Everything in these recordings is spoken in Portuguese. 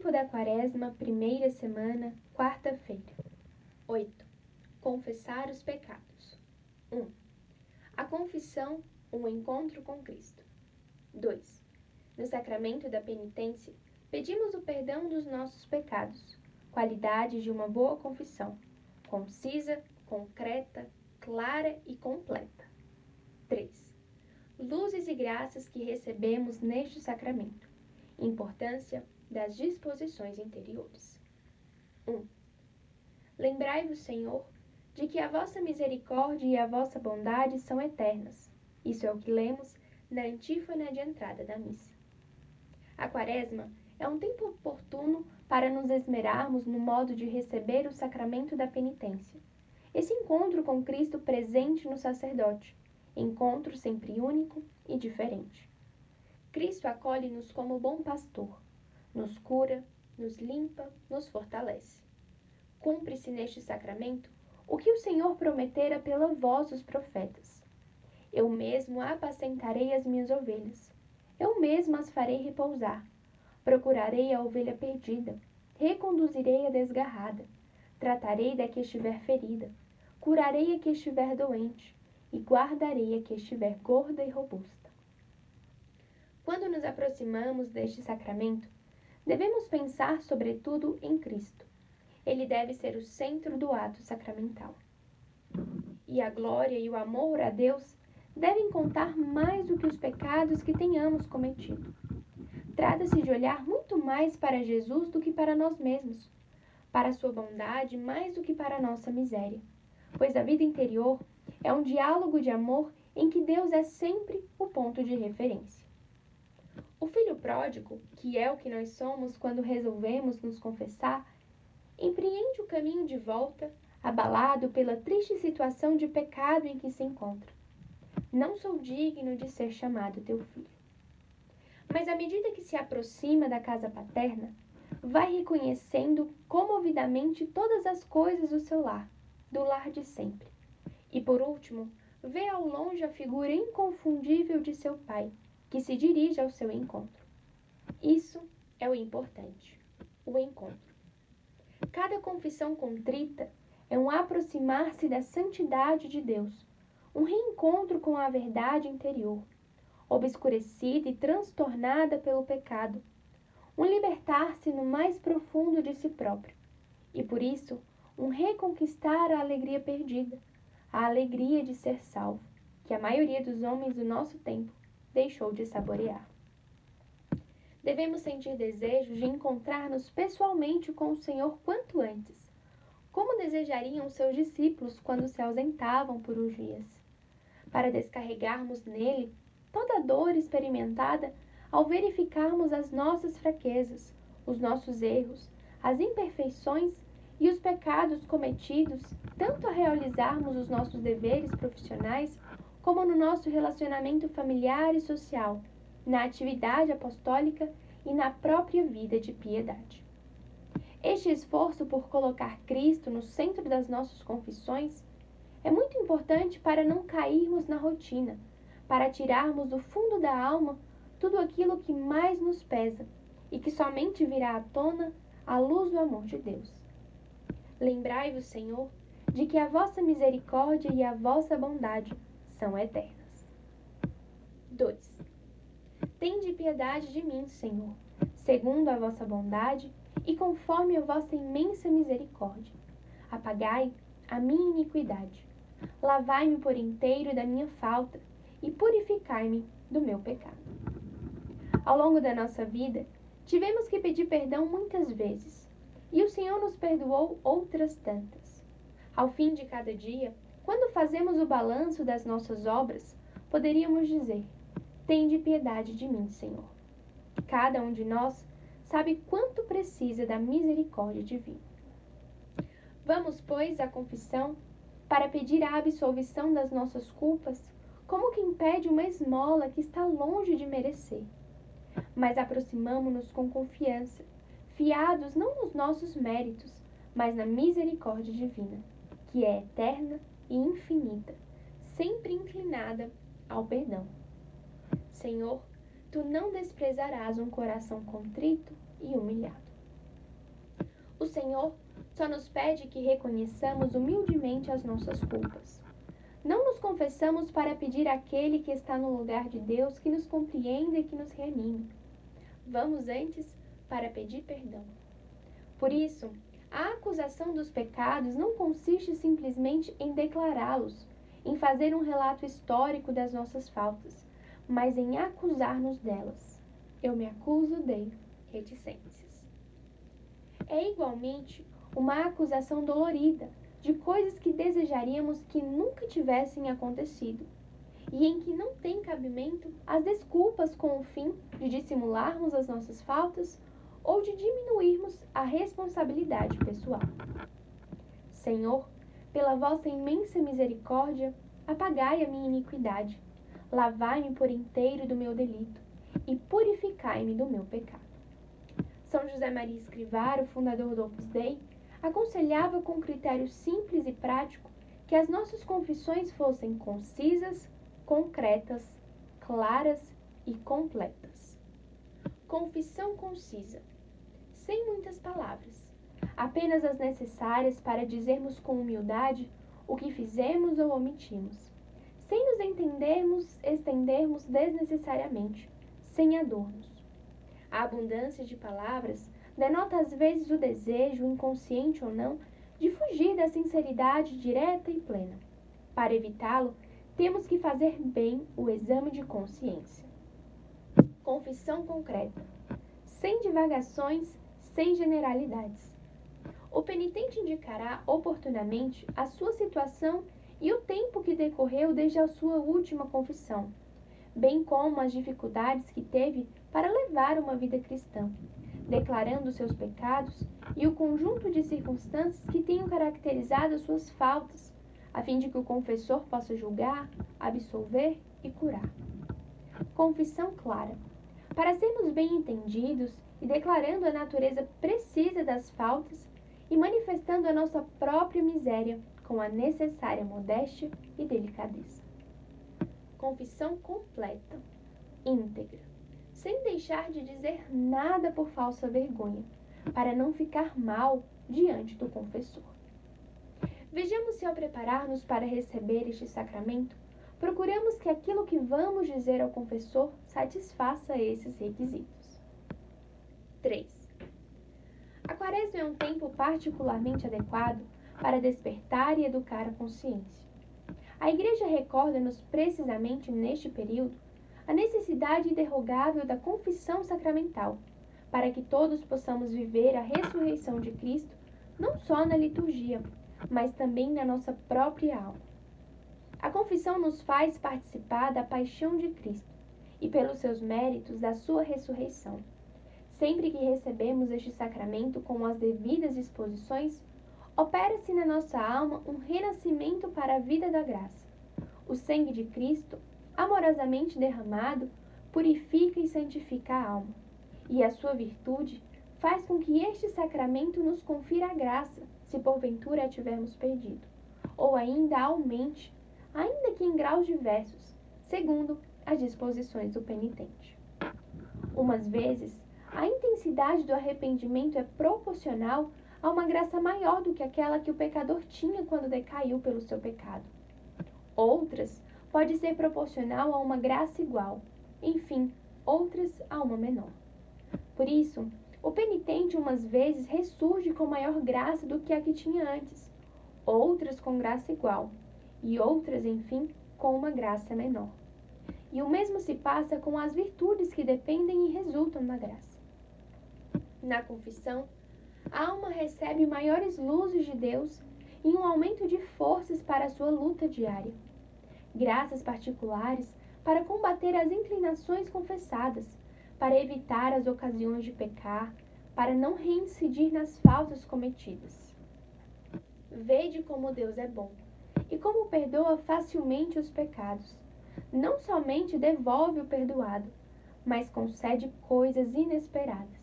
Tempo da Quaresma, primeira semana, quarta-feira. 8. Confessar os pecados. 1. A confissão, um encontro com Cristo. 2. No sacramento da penitência, pedimos o perdão dos nossos pecados, qualidade de uma boa confissão, concisa, concreta, clara e completa. 3. Luzes e graças que recebemos neste sacramento. Importância das disposições interiores. 1. Lembrai-vos, Senhor, de que a vossa misericórdia e a vossa bondade são eternas. Isso é o que lemos na antífona de entrada da missa. A Quaresma é um tempo oportuno para nos esmerarmos no modo de receber o sacramento da penitência. Esse encontro com Cristo presente no sacerdote, encontro sempre único e diferente. Cristo acolhe-nos como bom pastor, nos cura, nos limpa, nos fortalece. Cumpre-se neste sacramento o que o Senhor prometera pela voz dos profetas. Eu mesmo apacentarei as minhas ovelhas, eu mesmo as farei repousar. Procurarei a ovelha perdida, reconduzirei a desgarrada, tratarei da que estiver ferida, curarei a que estiver doente e guardarei a que estiver gorda e robusta. Quando nos aproximamos deste sacramento, devemos pensar sobretudo em Cristo. Ele deve ser o centro do ato sacramental. E a glória e o amor a Deus devem contar mais do que os pecados que tenhamos cometido. Trata-se de olhar muito mais para Jesus do que para nós mesmos, para a sua bondade mais do que para a nossa miséria, pois a vida interior é um diálogo de amor em que Deus é sempre o ponto de referência. O filho pródigo, que é o que nós somos quando resolvemos nos confessar, empreende o caminho de volta, abalado pela triste situação de pecado em que se encontra. Não sou digno de ser chamado teu filho. Mas à medida que se aproxima da casa paterna, vai reconhecendo comovidamente todas as coisas do seu lar, do lar de sempre. E por último, vê ao longe a figura inconfundível de seu pai, que se dirige ao seu encontro. Isso é o importante, o encontro. Cada confissão contrita é um aproximar-se da santidade de Deus, um reencontro com a verdade interior, obscurecida e transtornada pelo pecado, um libertar-se no mais profundo de si próprio, e por isso um reconquistar a alegria perdida, a alegria de ser salvo, que a maioria dos homens do nosso tempo deixou de saborear. Devemos sentir desejo de encontrar-nos pessoalmente com o Senhor quanto antes, como desejariam seus discípulos quando se ausentavam por uns dias, para descarregarmos nele toda a dor experimentada ao verificarmos as nossas fraquezas, os nossos erros, as imperfeições e os pecados cometidos, tanto a realizarmos os nossos deveres profissionais, como no nosso relacionamento familiar e social, na atividade apostólica e na própria vida de piedade. Este esforço por colocar Cristo no centro das nossas confissões é muito importante para não cairmos na rotina, para tirarmos do fundo da alma tudo aquilo que mais nos pesa e que somente virá à tona à luz do amor de Deus. Lembrai-vos, Senhor, de que a vossa misericórdia e a vossa bondade são eternas. 2. Tende piedade de mim, Senhor, segundo a vossa bondade e conforme a vossa imensa misericórdia. Apagai a minha iniquidade. Lavai-me por inteiro da minha falta e purificai-me do meu pecado. Ao longo da nossa vida, tivemos que pedir perdão muitas vezes, e o Senhor nos perdoou outras tantas. Ao fim de cada dia, quando fazemos o balanço das nossas obras, poderíamos dizer: tende piedade de mim, Senhor. Cada um de nós sabe quanto precisa da misericórdia divina. Vamos, pois, à confissão para pedir a absolvição das nossas culpas, como quem pede uma esmola que está longe de merecer. Mas aproximamo-nos com confiança, fiados não nos nossos méritos, mas na misericórdia divina, que é eterna e infinita, sempre inclinada ao perdão. Senhor, Tu não desprezarás um coração contrito e humilhado. O Senhor só nos pede que reconheçamos humildemente as nossas culpas. Não nos confessamos para pedir àquele que está no lugar de Deus que nos compreenda e que nos reanime. Vamos antes para pedir perdão. Por isso, a acusação dos pecados não consiste simplesmente em declará-los, em fazer um relato histórico das nossas faltas, mas em acusar-nos delas. Eu me acuso de reticências. É igualmente uma acusação dolorida de coisas que desejaríamos que nunca tivessem acontecido, e em que não tem cabimento as desculpas com o fim de dissimularmos as nossas faltas ou de diminuirmos a responsabilidade pessoal. Senhor, pela vossa imensa misericórdia, apagai a minha iniquidade, lavai-me por inteiro do meu delito e purificai-me do meu pecado. São José Maria Escrivá, o fundador do Opus Dei, aconselhava com critério simples e prático que as nossas confissões fossem concisas, concretas, claras e completas. Confissão concisa, sem muitas palavras, apenas as necessárias para dizermos com humildade o que fizemos ou omitimos, sem nos estendermos desnecessariamente, sem adornos. A abundância de palavras denota às vezes o desejo, inconsciente ou não, de fugir da sinceridade direta e plena. Para evitá-lo, temos que fazer bem o exame de consciência. Confissão concreta, sem divagações, sem generalidades. O penitente indicará oportunamente a sua situação e o tempo que decorreu desde a sua última confissão, bem como as dificuldades que teve para levar uma vida cristã, declarando seus pecados e o conjunto de circunstâncias que tenham caracterizado as suas faltas, a fim de que o confessor possa julgar, absolver e curar. Confissão clara, para sermos bem entendidos e declarando a natureza precisa das faltas e manifestando a nossa própria miséria com a necessária modéstia e delicadeza. Confissão completa, íntegra, sem deixar de dizer nada por falsa vergonha, para não ficar mal diante do confessor. Vejamos se ao preparar-nos para receber este sacramento, procuramos que aquilo que vamos dizer ao confessor satisfaça esses requisitos. 3. A Quaresma é um tempo particularmente adequado para despertar e educar a consciência. A Igreja recorda-nos precisamente neste período a necessidade interrogável da confissão sacramental, para que todos possamos viver a ressurreição de Cristo não só na liturgia, mas também na nossa própria alma. A confissão nos faz participar da paixão de Cristo e, pelos seus méritos, da sua ressurreição. Sempre que recebemos este sacramento com as devidas disposições, opera-se na nossa alma um renascimento para a vida da graça. O sangue de Cristo, amorosamente derramado, purifica e santifica a alma, e a sua virtude faz com que este sacramento nos confira a graça, se porventura a tivermos perdido, ou ainda aumente, ainda que em graus diversos, segundo as disposições do penitente. Umas vezes, a intensidade do arrependimento é proporcional a uma graça maior do que aquela que o pecador tinha quando decaiu pelo seu pecado. Outras pode ser proporcional a uma graça igual, enfim, outras a uma menor. Por isso, o penitente umas vezes ressurge com maior graça do que a que tinha antes, outras com graça igual, e outras, enfim, com uma graça menor. E o mesmo se passa com as virtudes que dependem e resultam da graça. Na confissão, a alma recebe maiores luzes de Deus e um aumento de forças para a sua luta diária. Graças particulares para combater as inclinações confessadas, para evitar as ocasiões de pecar, para não reincidir nas faltas cometidas. Vede como Deus é bom e como perdoa facilmente os pecados. Não somente devolve o perdoado, mas concede coisas inesperadas.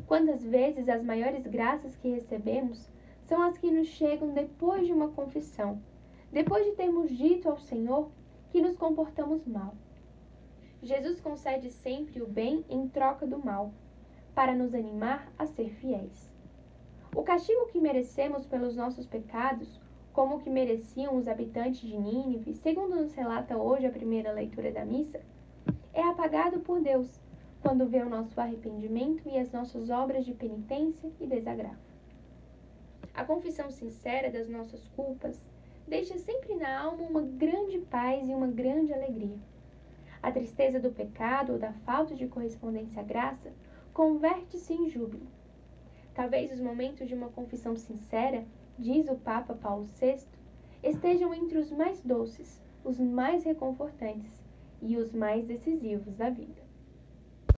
Quantas vezes as maiores graças que recebemos são as que nos chegam depois de uma confissão, depois de termos dito ao Senhor que nos comportamos mal. Jesus concede sempre o bem em troca do mal, para nos animar a ser fiéis. O castigo que merecemos pelos nossos pecados, como o que mereciam os habitantes de Nínive, segundo nos relata hoje a primeira leitura da missa, é apagado por Deus quando vê o nosso arrependimento e as nossas obras de penitência e desagravo. A confissão sincera das nossas culpas deixa sempre na alma uma grande paz e uma grande alegria. A tristeza do pecado ou da falta de correspondência à graça converte-se em júbilo. Talvez os momentos de uma confissão sincera, diz o Papa Paulo VI, estejam entre os mais doces, os mais reconfortantes e os mais decisivos da vida.